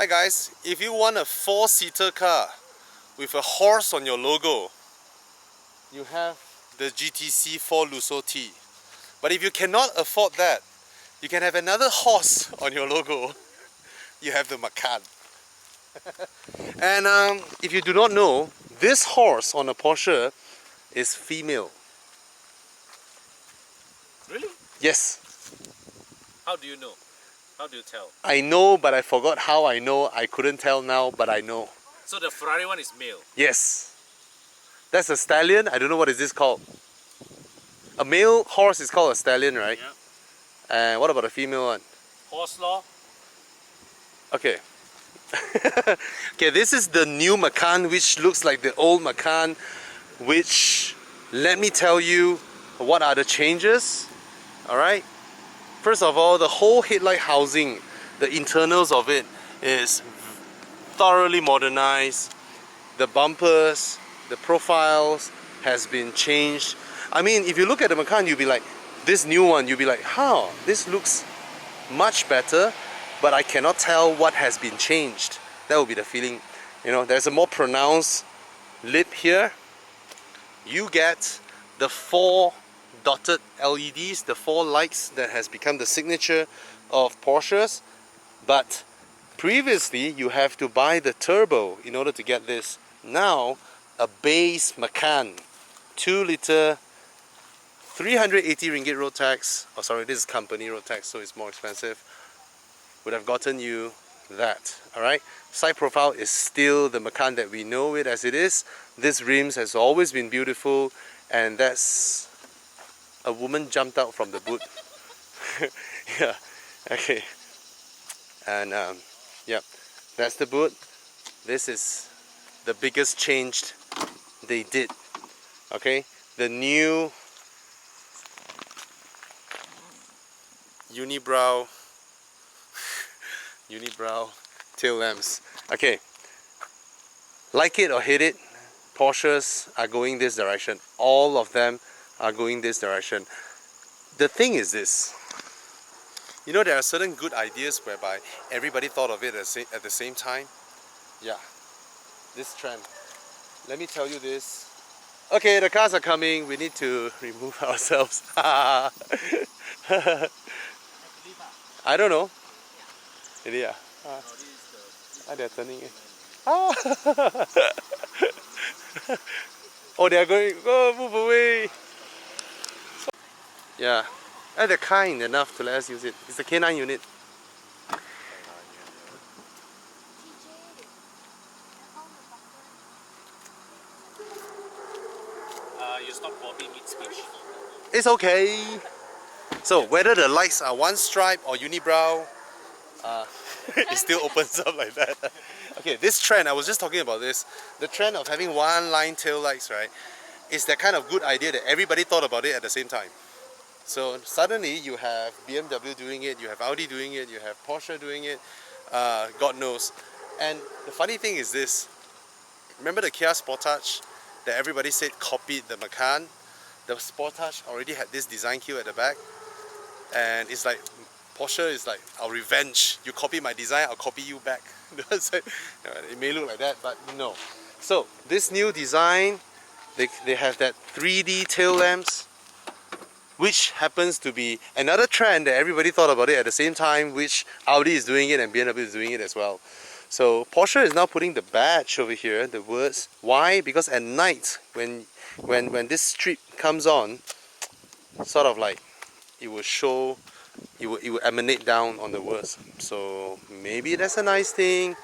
Hi guys, if you want a 4-seater car with a horse on your logo, you have the GTC 4 Lusso T. But if you cannot afford that, you can have another horse on your logo. You have the Macan. And if you do not know, this horse on a Porsche is female. Really? Yes. How do you know? How do you tell? I know, but I forgot how I know. I couldn't tell now, but I know. So the Ferrari one is male? Yes. That's a stallion. I don't know what is this called. A male horse is called a stallion, right? Yeah. And what about a female one? Horse law? Okay. Okay, this is the new Macan, which looks like the old Macan, which, let me tell you, what are the changes? Alright? First of all, the whole headlight housing, the internals of it is thoroughly modernized. The bumpers, the profiles has been changed. I mean, if you look at the Macan, you'll be like, this new one, you'll be like, how? This looks much better, but I cannot tell what has been changed. That will be the feeling. You know, there's a more pronounced lip here. You get the 4 dotted LEDs, the 4 lights that has become the signature of Porsches. But previously, you have to buy the turbo in order to get this. Now, a base Macan, 2-liter, 380 ringgit road tax. Oh, sorry, this is company road tax, so it's more expensive. Would have gotten you that. Alright, side profile is still the Macan that we know it as it is. This rims has always been beautiful, and that's a woman jumped out from the boot. Yeah, okay. And yeah, that's the boot. This is the biggest change they did. Okay, the new unibrow tail lamps. Okay, like it or hate it, Porsches are going this direction. All of them are going this direction. The thing is this, you know, there are certain good ideas whereby everybody thought of it at the same time. Yeah, this trend. Let me tell you this. Okay, the cars are coming. We need to remove ourselves. I don't know. Yeah. They're turning in. Ah. Oh, they are going. Oh, move away. Yeah. And they're kind enough to let us use it. It's the K9 unit. You stop Bobby mid-speech. It's okay. So whether the lights are one stripe or unibrow, it still opens up like that. Okay, this trend, I was just talking about this. The trend of having one line tail lights, right, is that kind of good idea that everybody thought about it at the same time. So suddenly you have BMW doing it, you have Audi doing it, you have Porsche doing it, God knows. And the funny thing is this, remember the Kia Sportage that everybody said copied the Macan? The Sportage already had this design cue at the back, and it's like, Porsche is like, our revenge. You copy my design, I'll copy you back. It may look like that, but no. So this new design, they have that 3D tail lamps, which happens to be another trend that everybody thought about it at the same time, which Audi is doing it and BMW is doing it as well. So Porsche is now putting the badge over here, the words. Why? Because at night, when this strip comes on, sort of like it will show, it will emanate down on the words. So maybe that's a nice thing.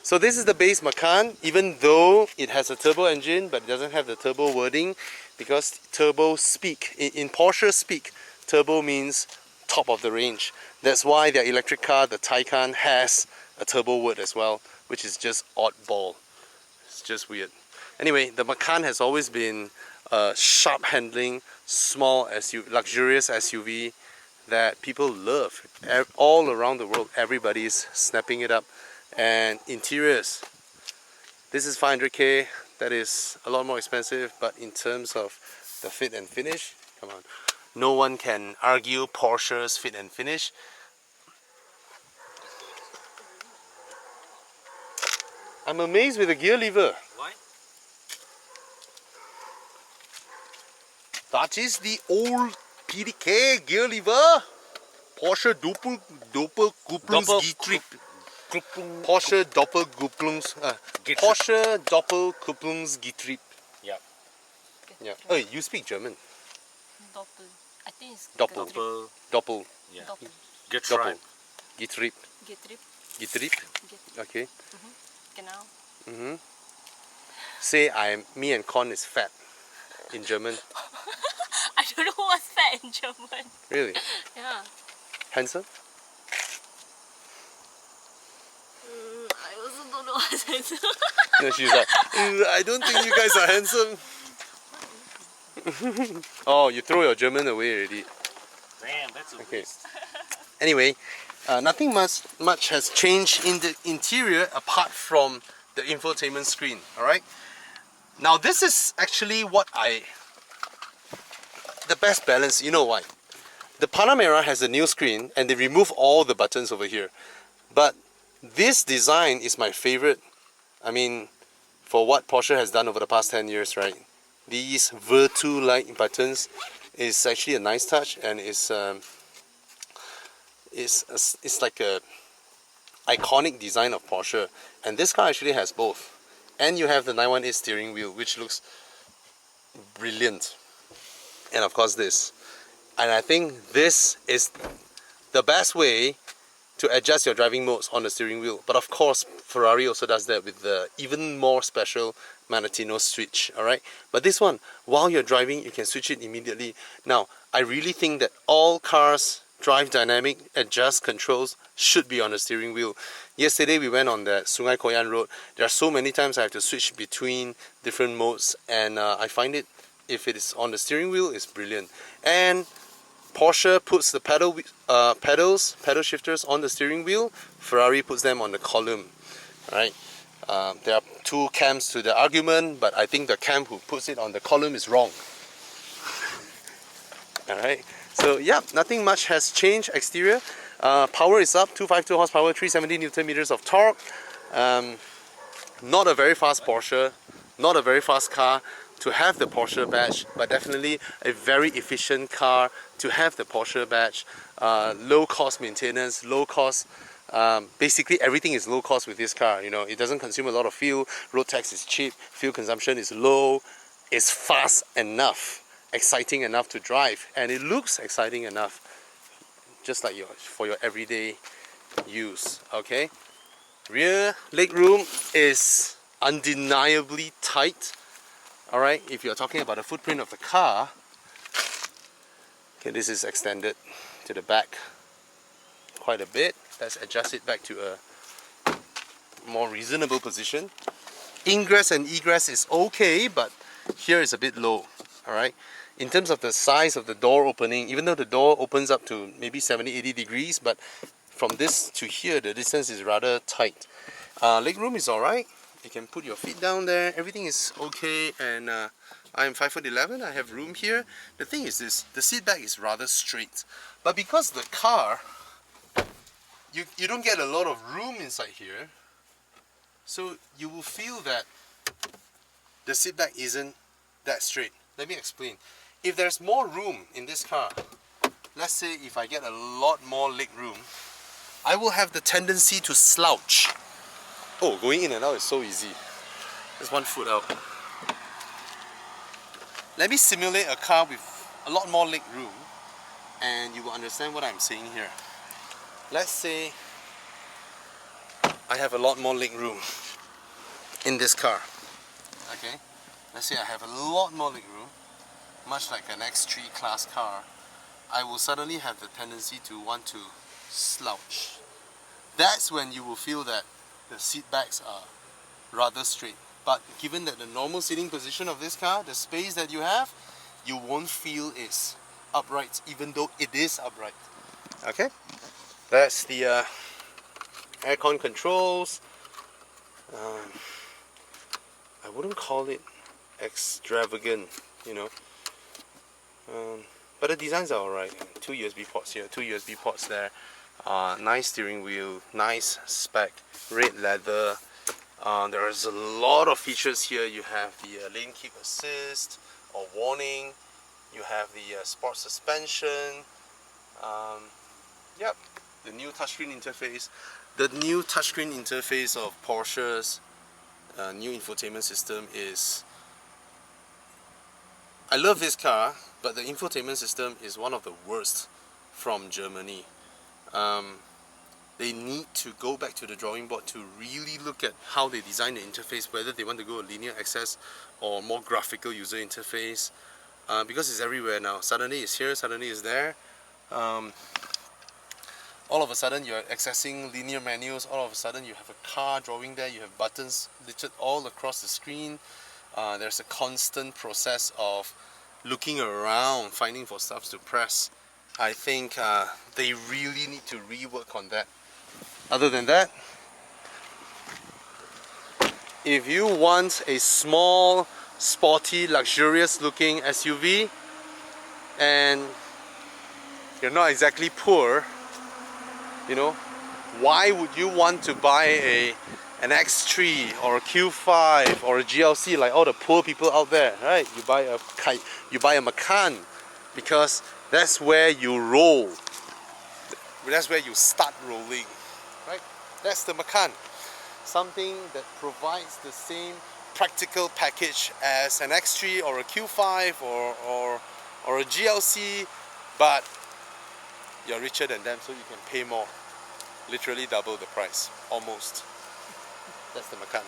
So this is the base Macan, even though it has a turbo engine, but it doesn't have the turbo wording, because turbo speak, in Porsche speak, turbo means top of the range. That's why their electric car, the Taycan, has a turbo word as well, which is just oddball. It's just weird. Anyway, the Macan has always been a sharp handling, small SUV, luxurious SUV that people love. All around the world, everybody's snapping it up. And interiors, this is 500k. That is a lot more expensive, but in terms of the fit and finish, come on, no one can argue Porsche's fit and finish. I'm amazed with the gear lever. Why? That is the old PDK gear lever. Porsche Doppelkupplungsgetrieb. Porsche Getrieb. Porsche Doppelkupplungsgetrieb. Yeah. Yeah. Oh, you speak German. Doppel. I think it's Doppel. Getrieb. Doppel. Yeah. Doppel. Get Doppel. tribe. Getrieb. Getrieb. Getrieb. Getrieb. Okay. Genau. Say me and Con is fat in German. I don't know what's fat in German. Really? Yeah. Handsome? I also don't know what's handsome. No, she's like, I don't think you guys are handsome. Oh, you throw your German away already. Damn, that's a Okay. waste. Anyway, nothing much has changed in the interior apart from the infotainment screen. All right. Now this is actually the best balance. You know why? The Panamera has a new screen and they remove all the buttons over here. But this design is my favorite. I mean, for what Porsche has done over the past 10 years, right? These Virtu-like buttons is actually a nice touch, and it's like a iconic design of Porsche. And this car actually has both. And you have the 918 steering wheel, which looks brilliant. And of course this. And I think this is the best way to adjust your driving modes on the steering wheel. But of course, Ferrari also does that with the even more special Manettino switch, alright? But this one, while you're driving, you can switch it immediately. Now, I really think that all cars, drive dynamic adjust controls should be on the steering wheel. Yesterday we went on the Sungai Koyan road. There are so many times I have to switch between different modes, and I find it, if it is on the steering wheel, it's brilliant. And Porsche puts the pedal shifters on the steering wheel. Ferrari puts them on the column. Right? There are two camps to the argument, but I think the camp who puts it on the column is wrong. Alright, so yeah, nothing much has changed exterior. Power is up, 252 horsepower, 370 Newton meters of torque. Not a very fast Porsche, not a very fast car to have the Porsche badge, but definitely a very efficient car to have the Porsche badge. Low cost maintenance, low cost, basically everything is low cost with this car. You know, it doesn't consume a lot of fuel, road tax is cheap, fuel consumption is low, it's fast enough, exciting enough to drive, and it looks exciting enough, just like for your everyday use. Okay, rear legroom is undeniably tight. All right, if you're talking about the footprint of the car, okay, this is extended to the back quite a bit. Let's adjust it back to a more reasonable position. Ingress and egress is okay, but here is a bit low. All right, in terms of the size of the door opening, even though the door opens up to maybe 70-80 degrees, but from this to here the distance is rather tight. Legroom is all right. You can put your feet down there, everything is okay, and I'm 5'11", I have room here. The thing is this, the seat back is rather straight, but because the car, you don't get a lot of room inside here, so you will feel that the seat back isn't that straight. Let me explain. If there's more room in this car, let's say if I get a lot more leg room, I will have the tendency to slouch. Oh, going in and out is so easy. There's one foot out. Let me simulate a car with a lot more leg room, and you will understand what I'm saying here. Let's say I have a lot more leg room in this car. Okay? Let's say I have a lot more leg room, much like an X3 class car. I will suddenly have the tendency to want to slouch. That's when you will feel that the seat backs are rather straight. But given that the normal seating position of this car, the space that you have, you won't feel it's upright, even though it is upright. Okay? That's the aircon controls. I wouldn't call it extravagant, you know. But the designs are alright. 2 USB ports here, 2 USB ports there. Nice steering wheel, nice spec, red leather, There is a lot of features here. You have the lane keep assist or warning. You have the sport suspension. Yep, the new touchscreen interface. The new touchscreen interface of Porsche's new infotainment system is... I love this car, but the infotainment system is one of the worst from Germany. They need to go back to the drawing board to really look at how they design the interface, whether they want to go a linear access or more graphical user interface, because it's everywhere now. Suddenly it's here, suddenly it's there. All of a sudden you're accessing linear menus, all of a sudden you have a car drawing there, you have buttons littered all across the screen. There's a constant process of looking around, finding for stuff to press. I think they really need to rework on that. Other than that, if you want a small, sporty, luxurious looking SUV and you're not exactly poor, you know, why would you want to buy an X3 or a Q5 or a GLC like all the poor people out there, right? You buy a Macan because that's where you roll. That's where you start rolling, right? That's the Macan. Something that provides the same practical package as an X3 or a Q5 or a GLC, but you're richer than them, so you can pay more. Literally double the price, almost. That's the Macan.